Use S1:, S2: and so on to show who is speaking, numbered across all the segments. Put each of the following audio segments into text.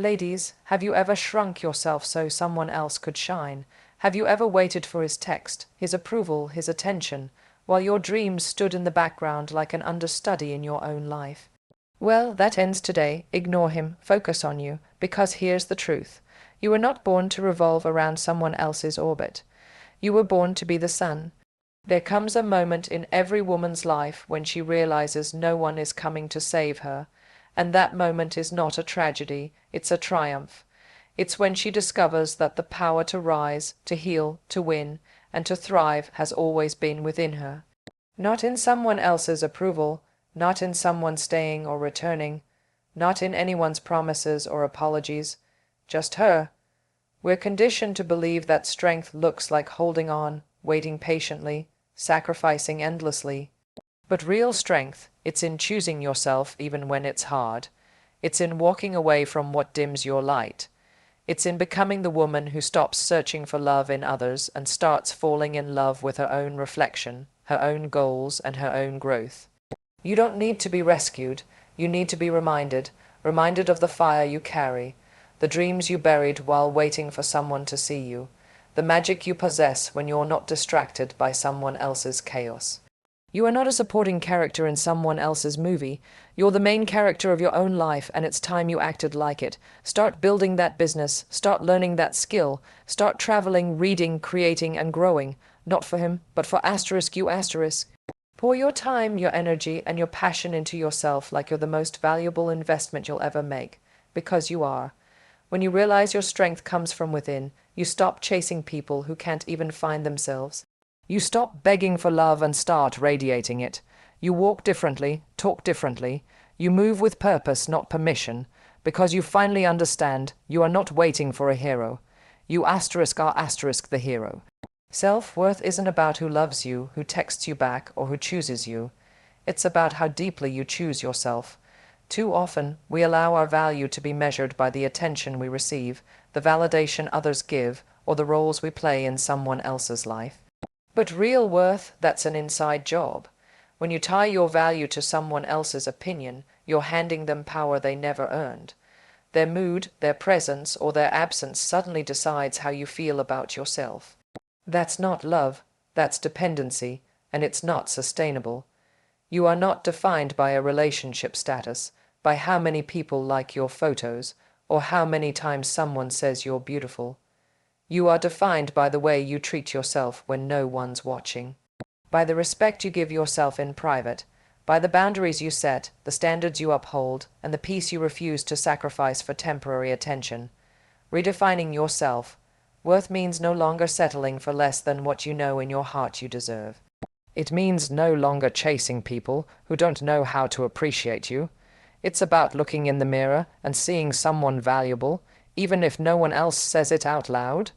S1: Ladies, have you ever shrunk yourself so someone else could shine? Have you ever waited for his text, his approval, his attention, while your dreams stood in the background like an understudy in your own life? Well, that ends today. Ignore him, focus on you, because here's the truth. You were not born to revolve around someone else's orbit. You were born to be the sun. There comes a moment in every woman's life when she realizes no one is coming to save her, and that moment is not a tragedy, it's a triumph. It's when she discovers that the power to rise, to heal, to win, and to thrive has always been within her. Not in someone else's approval, not in someone staying or returning, not in anyone's promises or apologies, just her. We're conditioned to believe that strength looks like holding on, waiting patiently, sacrificing endlessly. But real strength, it's in choosing yourself even when it's hard. It's in walking away from what dims your light. It's in becoming the woman who stops searching for love in others and starts falling in love with her own reflection, her own goals, and her own growth. You don't need to be rescued. You need to be reminded of the fire you carry, the dreams you buried while waiting for someone to see you, the magic you possess when you're not distracted by someone else's chaos. You are not a supporting character in someone else's movie. You're the main character of your own life, and it's time you acted like it. Start building that business. Start learning that skill. Start traveling, reading, creating, and growing. Not for him, but for you. Pour your time, your energy, and your passion into yourself like you're the most valuable investment you'll ever make, because you are. When you realize your strength comes from within, you stop chasing people who can't even find themselves. You stop begging for love and start radiating it. You walk differently, talk differently. You move with purpose, not permission, because you finally understand you are not waiting for a hero. You are the hero. Self-worth isn't about who loves you, who texts you back, or who chooses you. It's about how deeply you choose yourself. Too often, we allow our value to be measured by the attention we receive, the validation others give, or the roles we play in someone else's life. But real worth, that's an inside job. When you tie your value to someone else's opinion, you're handing them power they never earned. Their mood, their presence, or their absence suddenly decides how you feel about yourself. That's not love, that's dependency, and it's not sustainable. You are not defined by a relationship status, by how many people like your photos, or how many times someone says you're beautiful. You are defined by the way you treat yourself when no one's watching, by the respect you give yourself in private, by the boundaries you set, the standards you uphold, and the peace you refuse to sacrifice for temporary attention. Redefining yourself. Worth means no longer settling for less than what you know in your heart you deserve. It means no longer chasing people who don't know how to appreciate you. It's about looking in the mirror and seeing someone valuable, even if no one else says it out loud.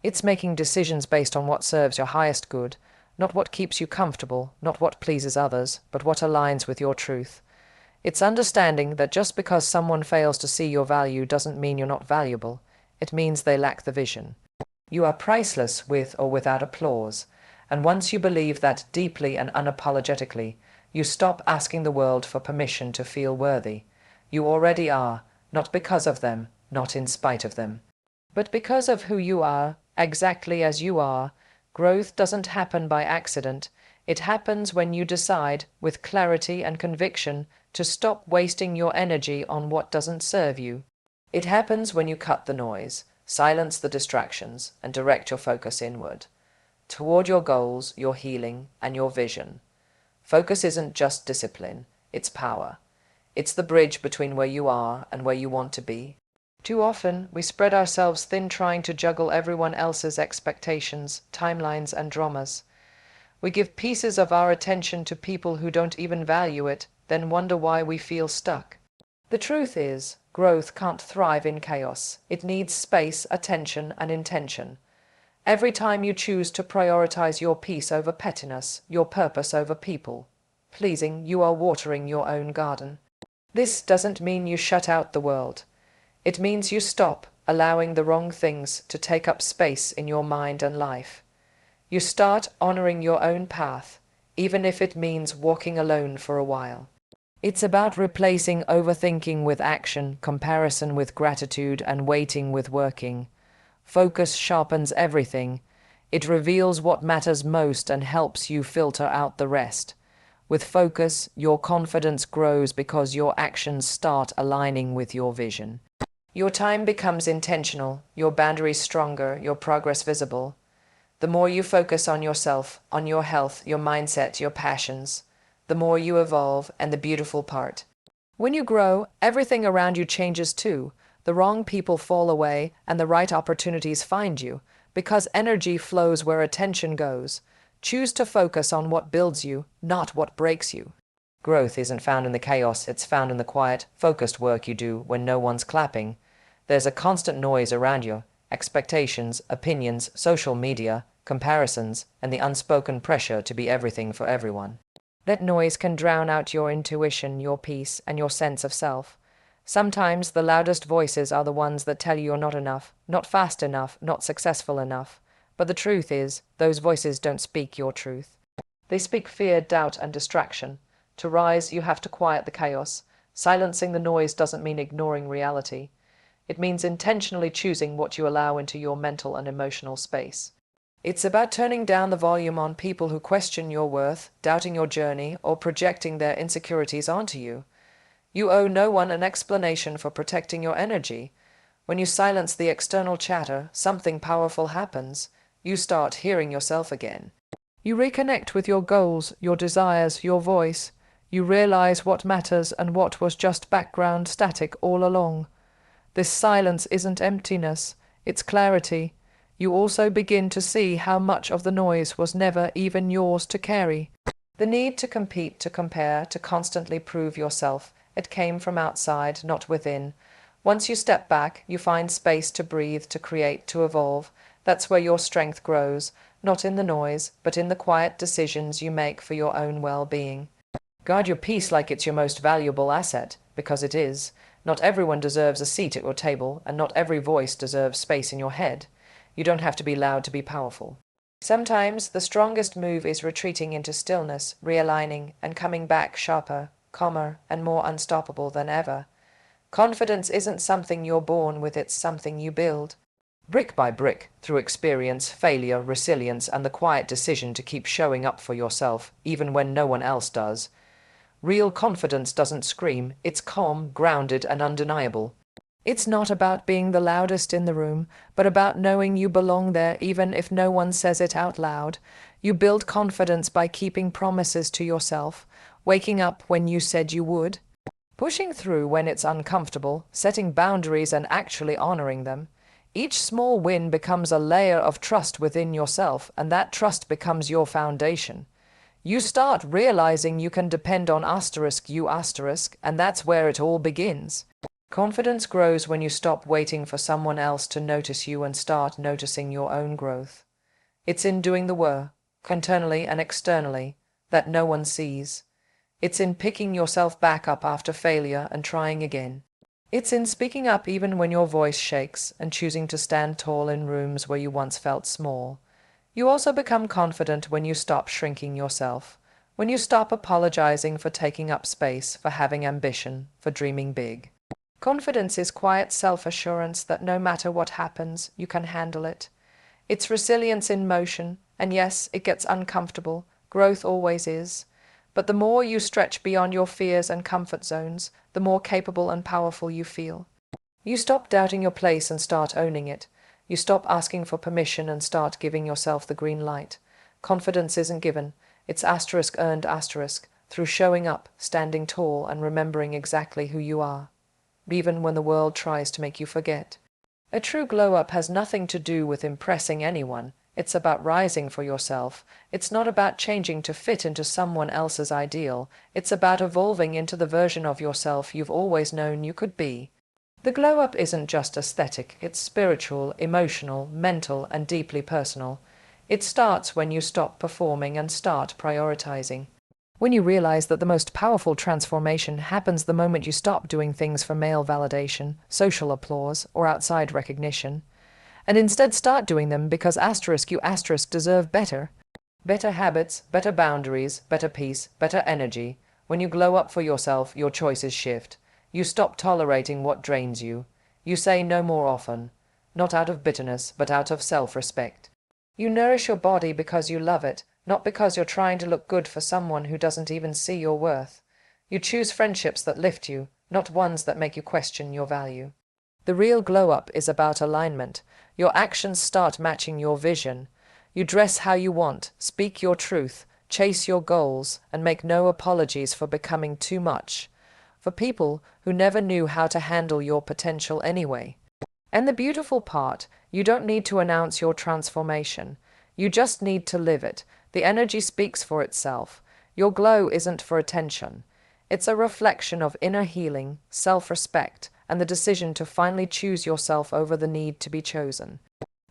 S1: It's making decisions based on what serves your highest good, not what keeps you comfortable, not what pleases others, but what aligns with your truth. It's understanding that just because someone fails to see your value doesn't mean you're not valuable. It means they lack the vision. You are priceless with or without applause, and once you believe that deeply and unapologetically, you stop asking the world for permission to feel worthy. You already are, not because of them, not in spite of them, but because of who you are, exactly as you are. Growth doesn't happen by accident. It happens when you decide, with clarity and conviction, to stop wasting your energy on what doesn't serve you. It happens when you cut the noise, silence the distractions, and direct your focus inward, toward your goals, your healing, and your vision. Focus isn't just discipline, it's power. It's the bridge between where you are and where you want to be. Too often, we spread ourselves thin trying to juggle everyone else's expectations, timelines, and dramas. We give pieces of our attention to people who don't even value it, then wonder why we feel stuck. The truth is, growth can't thrive in chaos. It needs space, attention, and intention. Every time you choose to prioritize your peace over pettiness, your purpose over people pleasing, you are watering your own garden. This doesn't mean you shut out the world. It means you stop allowing the wrong things to take up space in your mind and life. You start honoring your own path, even if it means walking alone for a while. It's about replacing overthinking with action, comparison with gratitude, and waiting with working. Focus sharpens everything. It reveals what matters most and helps you filter out the rest. With focus, your confidence grows because your actions start aligning with your vision. Your time becomes intentional, your boundaries stronger, your progress visible. The more you focus on yourself, on your health, your mindset, your passions, the more you evolve. And the beautiful part, when you grow, everything around you changes too. The wrong people fall away and the right opportunities find you, because energy flows where attention goes. Choose to focus on what builds you, not what breaks you. Growth isn't found in the chaos, it's found in the quiet, focused work you do when no one's clapping. There's a constant noise around you: expectations, opinions, social media, comparisons, and the unspoken pressure to be everything for everyone. That noise can drown out your intuition, your peace, and your sense of self. Sometimes the loudest voices are the ones that tell you you're not enough, not fast enough, not successful enough. But the truth is, those voices don't speak your truth. They speak fear, doubt, and distraction. To rise, you have to quiet the chaos. Silencing the noise doesn't mean ignoring reality. It means intentionally choosing what you allow into your mental and emotional space. It's about turning down the volume on people who question your worth, doubting your journey, or projecting their insecurities onto you. You owe no one an explanation for protecting your energy. When you silence the external chatter, something powerful happens. You start hearing yourself again. You reconnect with your goals, your desires, your voice. You realize what matters and what was just background static all along. This silence isn't emptiness, it's clarity. You also begin to see how much of the noise was never even yours to carry. The need to compete, to compare, to constantly prove yourself, it came from outside, not within. Once you step back, you find space to breathe, to create, to evolve. That's where your strength grows, not in the noise, but in the quiet decisions you make for your own well-being. Guard your peace like it's your most valuable asset, because it is. Not everyone deserves a seat at your table, and not every voice deserves space in your head. You don't have to be loud to be powerful. Sometimes the strongest move is retreating into stillness, realigning, and coming back sharper, calmer, and more unstoppable than ever. Confidence isn't something you're born with, it's something you build. Brick by brick, through experience, failure, resilience, and the quiet decision to keep showing up for yourself, even when no one else does. Real confidence doesn't scream, it's calm, grounded, and undeniable. It's not about being the loudest in the room, but about knowing you belong there even if no one says it out loud. You build confidence by keeping promises to yourself, waking up when you said you would, pushing through when it's uncomfortable, setting boundaries and actually honoring them. Each small win becomes a layer of trust within yourself, and that trust becomes your foundation. You start realizing you can depend on you, and that's where it all begins. Confidence grows when you stop waiting for someone else to notice you and start noticing your own growth. It's in doing the work, internally and externally, that no one sees. It's in picking yourself back up after failure and trying again. It's in speaking up even when your voice shakes and choosing to stand tall in rooms where you once felt small. You also become confident when you stop shrinking yourself, when you stop apologizing for taking up space, for having ambition, for dreaming big. Confidence is quiet self-assurance that no matter what happens, you can handle it. It's resilience in motion, and yes, it gets uncomfortable. Growth always is. But the more you stretch beyond your fears and comfort zones, the more capable and powerful you feel. You stop doubting your place and start owning it. You stop asking for permission and start giving yourself the green light. Confidence isn't given, it's earned through showing up, standing tall, and remembering exactly who you are, even when the world tries to make you forget. A true glow-up has nothing to do with impressing anyone. It's about rising for yourself. It's not about changing to fit into someone else's ideal. It's about evolving into the version of yourself you've always known you could be. The glow-up isn't just aesthetic, it's spiritual, emotional, mental, and deeply personal. It starts when you stop performing and start prioritizing. When you realize that the most powerful transformation happens the moment you stop doing things for male validation, social applause, or outside recognition, and instead start doing them because you deserve better. Better habits, better boundaries, better peace, better energy. When you glow up for yourself, your choices shift. You stop tolerating what drains you. You say no more often, not out of bitterness, but out of self-respect. You nourish your body because you love it, not because you're trying to look good for someone who doesn't even see your worth. You choose friendships that lift you, not ones that make you question your value. The real glow-up is about alignment. Your actions start matching your vision. You dress how you want, speak your truth, chase your goals, and make no apologies for becoming too much. For people who never knew how to handle your potential anyway. And the beautiful part, you don't need to announce your transformation. You just need to live it. The energy speaks for itself. Your glow isn't for attention. It's a reflection of inner healing, self-respect, and the decision to finally choose yourself over the need to be chosen.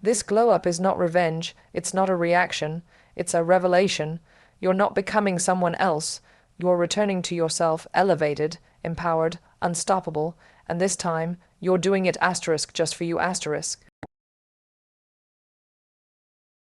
S1: This glow-up is not revenge, it's not a reaction, it's a revelation. You're not becoming someone else. You're returning to yourself elevated, empowered, unstoppable, and this time, you're doing it *, just for you *.